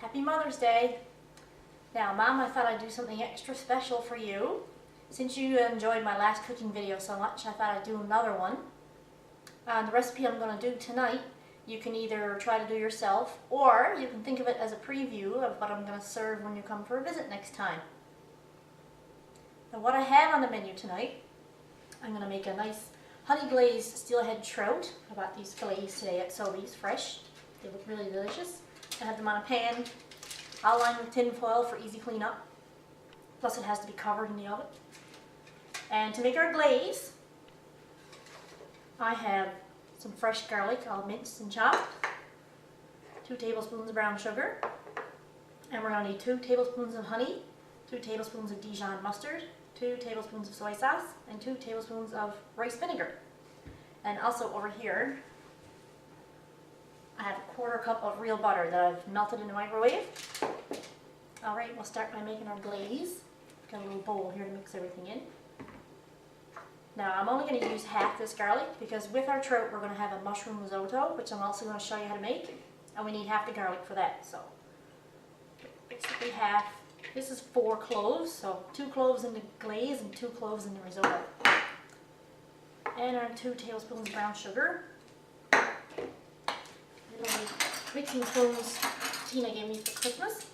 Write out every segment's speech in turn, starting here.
Happy Mother's Day. Now, Mom, I thought I'd do something extra special for you. Since you enjoyed my last cooking video so much, I thought I'd do another one. The recipe I'm going to do tonight, you can either try to do yourself, or you can think of it as a preview of what I'm going to serve when you come for a visit next time. Now, what I have on the menu tonight, I'm going to make a nice honey glazed steelhead trout. I bought these fillets today at Sobeys, fresh. They look really delicious. I have them on a pan, all lined with tin foil for easy cleanup. Plus it has to be covered in the oven. And to make our glaze, I have some fresh garlic all minced and chopped, 2 tablespoons of brown sugar, and we're going to need 2 tablespoons of honey, 2 tablespoons of Dijon mustard, 2 tablespoons of soy sauce, and 2 tablespoons of rice vinegar. And also over here, I have a 1/4 cup of real butter that I've melted in the microwave. Alright, we'll start by making our glaze. Got a little bowl here to mix everything in. Now I'm only going to use half this garlic because with our trout we're going to have a mushroom risotto, which I'm also going to show you how to make. And we need half the garlic for that, so basically half. This is 4 cloves, so 2 cloves in the glaze and 2 cloves in the risotto. And our 2 tablespoons of brown sugar. Little mixing spoons Tina gave me for Christmas.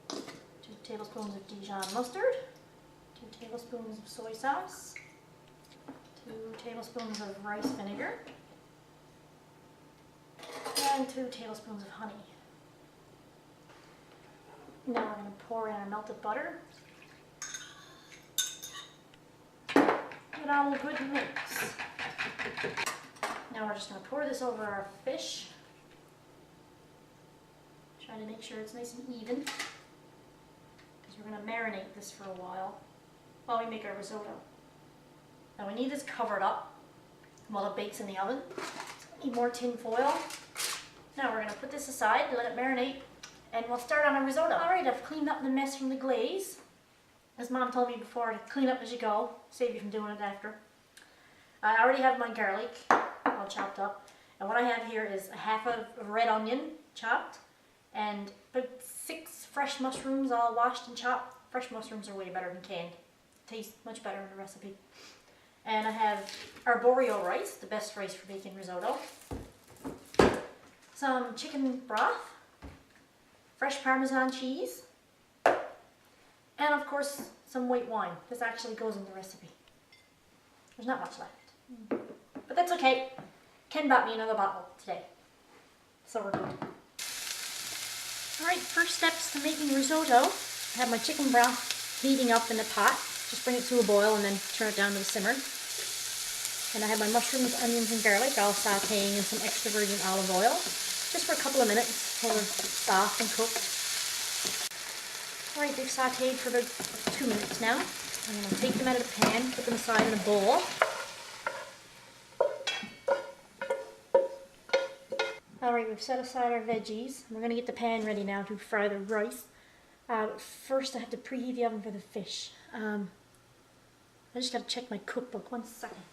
2 tablespoons of Dijon mustard, 2 tablespoons of soy sauce, 2 tablespoons of rice vinegar, and 2 tablespoons of honey. Now we're going to pour in our melted butter. Give it all a good mix. Now we're just going to pour this over our fish. Try to make sure it's nice and even. We're going to marinate this for a while we make our risotto. Now we need this covered up while it bakes in the oven. So we need more tin foil. Now we're going to put this aside, let it marinate, and we'll start on our risotto. Alright, I've cleaned up the mess from the glaze. As Mom told me before, to clean up as you go, save you from doing it after. I already have my garlic all chopped up, and what I have here is a half of red onion chopped, and about 6 fresh mushrooms all washed and chopped. Fresh mushrooms are way better than canned. Taste much better in the recipe. And I have arborio rice, the best rice for making risotto. Some chicken broth, fresh Parmesan cheese, and of course some white wine. This actually goes in the recipe. There's not much left. But that's okay. Ken bought me another bottle today. So we're good. Alright, first steps to making risotto. I have my chicken broth heating up in the pot. Just bring it to a boil and then turn it down to the simmer. And I have my mushrooms, onions, and garlic all sauteing in some extra virgin olive oil. Just for a couple of minutes until they're soft and cooked. Alright, they've sauteed for about 2 minutes now. I'm going to take them out of the pan, put them aside in a bowl. Alright, we've set aside our veggies. We're going to get the pan ready now to fry the rice. But first I have to preheat the oven for the fish. I just got to check my cookbook. 1 second.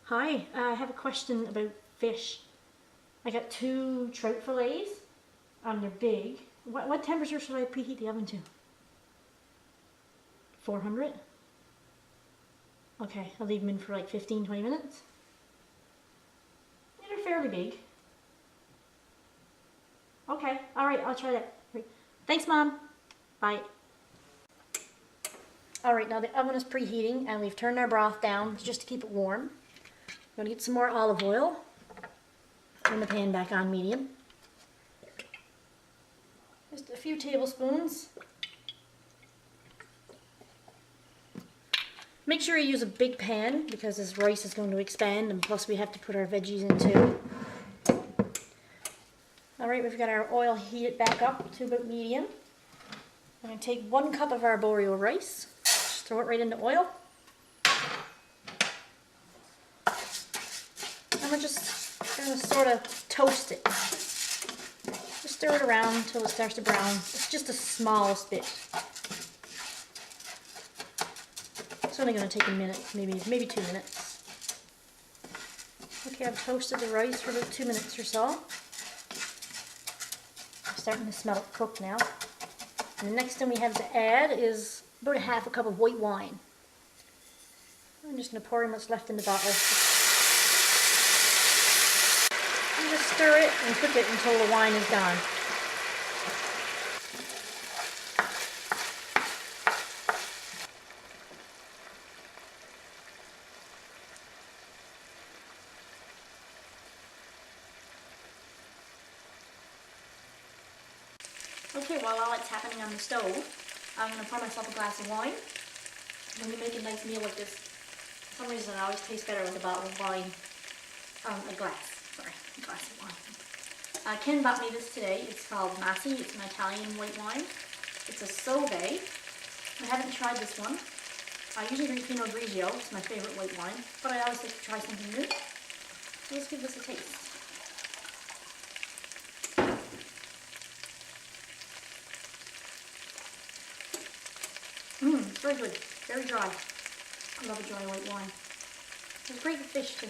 Hi, I have a question about fish. I got 2 trout fillets. They're big. What temperature should I preheat the oven to? 400? Okay, I'll leave them in for like 15-20 minutes. They're fairly big. Okay, alright, I'll try that. Thanks, Mom. Bye. Alright, now the oven is preheating and we've turned our broth down just to keep it warm. I'm going to get some more olive oil. Turn the pan back on medium. Just a few tablespoons. Make sure you use a big pan because this rice is going to expand, and plus we have to put our veggies in too. Alright, we've got our oil heated back up to about medium. I'm going to take 1 cup of our arborio rice, just throw it right into oil. And we're just going to sort of toast it. Just stir it around until it starts to brown. It's just the smallest bit. It's only going to take a minute, maybe 2 minutes. Okay, I've toasted the rice for about 2 minutes or so. I'm starting to smell it cooked now. And the next thing we have to add is about a half a cup of white wine. I'm just going to pour in what's left in the bottle. And just stir it and cook it until the wine is gone. Okay, while all that's happening on the stove, I'm going to pour myself a glass of wine. When you make a nice meal like this, for some reason it always tastes better with a bottle of wine, a glass of wine. Ken bought me this today. It's called Massi. It's an Italian white wine. It's a Sauve. I haven't tried this one. I usually drink Pinot Grigio. It's my favorite white wine, but I always like to try something new. So let's give this a taste. It's very good. Very dry. I love a dry white wine. It's great with fish too.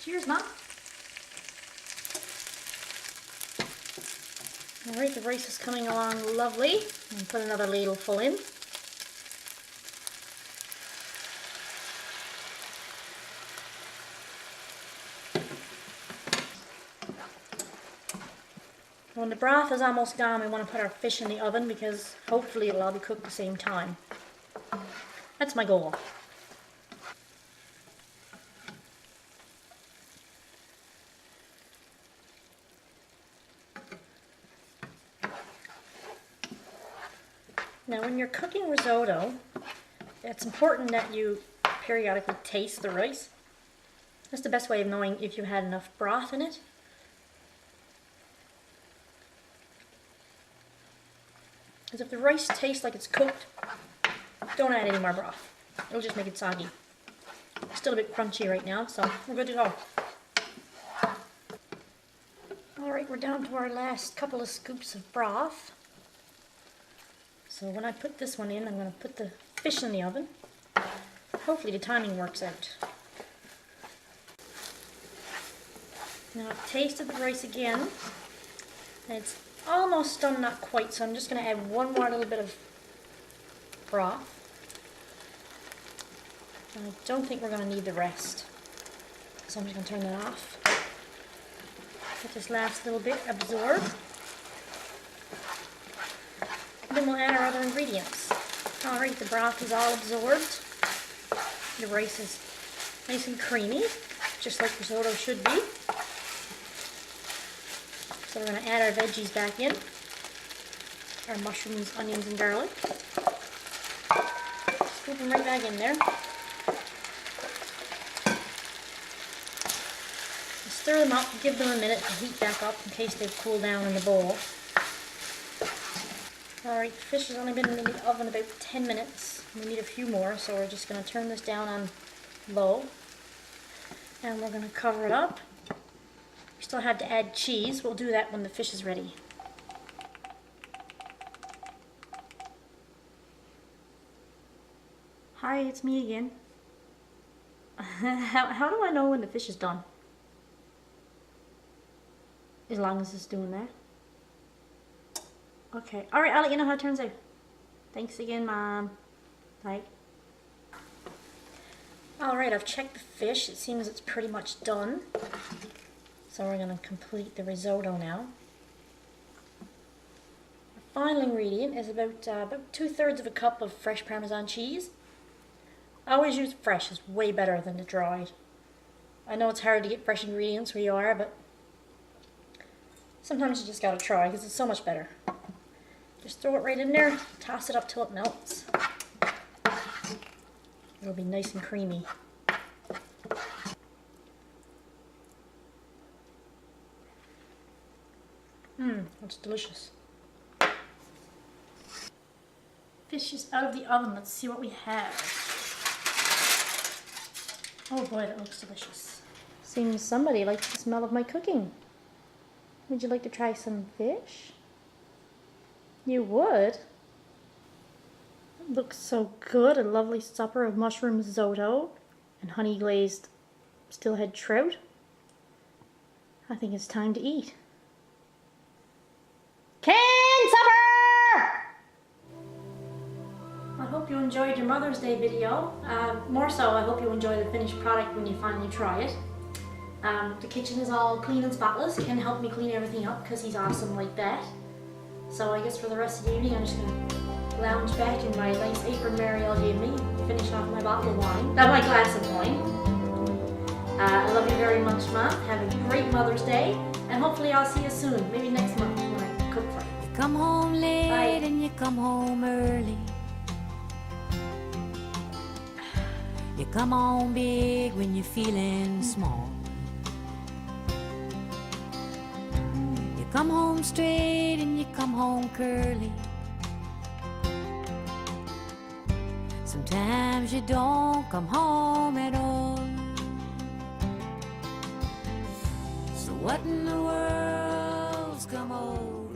Cheers, Mom. Alright, the rice is coming along lovely. And put another ladleful in. When the broth is almost gone, we want to put our fish in the oven because hopefully it'll all be cooked at the same time. That's my goal. Now when you're cooking risotto, it's important that you periodically taste the rice. That's the best way of knowing if you had enough broth in it. Because if the rice tastes like it's cooked, don't add any more broth. It'll just make it soggy. It's still a bit crunchy right now, so we're good to go. Alright, we're down to our last couple of scoops of broth. So when I put this one in, I'm going to put the fish in the oven. Hopefully the timing works out. Now I've tasted the rice again, and it's almost done, not quite, so I'm just going to add one more little bit of broth. And I don't think we're going to need the rest, so I'm just going to turn that off. Let this last little bit absorb. And then we'll add our other ingredients. Alright, the broth is all absorbed. The rice is nice and creamy, just like risotto should be. So we're going to add our veggies back in. Our mushrooms, onions, and garlic. Scoop them right back in there. Stir them up, give them a minute to heat back up in case they've cooled down in the bowl. Alright, the fish has only been in the oven about 10 minutes. We need a few more, so we're just going to turn this down on low. And we're going to cover it up. We still have to add cheese. We'll do that when the fish is ready. Hi, it's me again. How do I know when the fish is done? As long as it's doing that. Okay. Alright, I'll let you know how it turns out. Thanks again, Mom. Bye. Alright, I've checked the fish. It seems it's pretty much done. So we're going to complete the risotto now. The final ingredient is about 2/3 of a cup of fresh Parmesan cheese. I always use fresh. It's way better than the dried. I know it's hard to get fresh ingredients where you are, but sometimes you just gotta try because it's so much better. Just throw it right in there, toss it up till it melts. It'll be nice and creamy. That's delicious. Fish is out of the oven. Let's see what we have. Oh boy, that looks delicious. Seems somebody likes the smell of my cooking. Would you like to try some fish? You would? Looks so good. A lovely supper of mushroom risotto and honey glazed steelhead trout. I think it's time to eat. Canned supper! I hope you enjoyed your Mother's Day video. More so, I hope you enjoy the finished product when you finally try it. The kitchen is all clean and spotless. Ken helped me clean everything up because he's awesome like that. So I guess for the rest of the evening I'm just going to lounge back in my nice apron Marielle gave me, finish off my bottle of wine, my glass of wine. I love you very much, Mom. Have a great Mother's Day, and hopefully I'll see you soon, maybe next month when I cook for you. You come home late Bye. and you come home early. You come home big when you're feeling small. You come home straight and you come home curly. Sometimes you don't come home at all. So what in the world's come over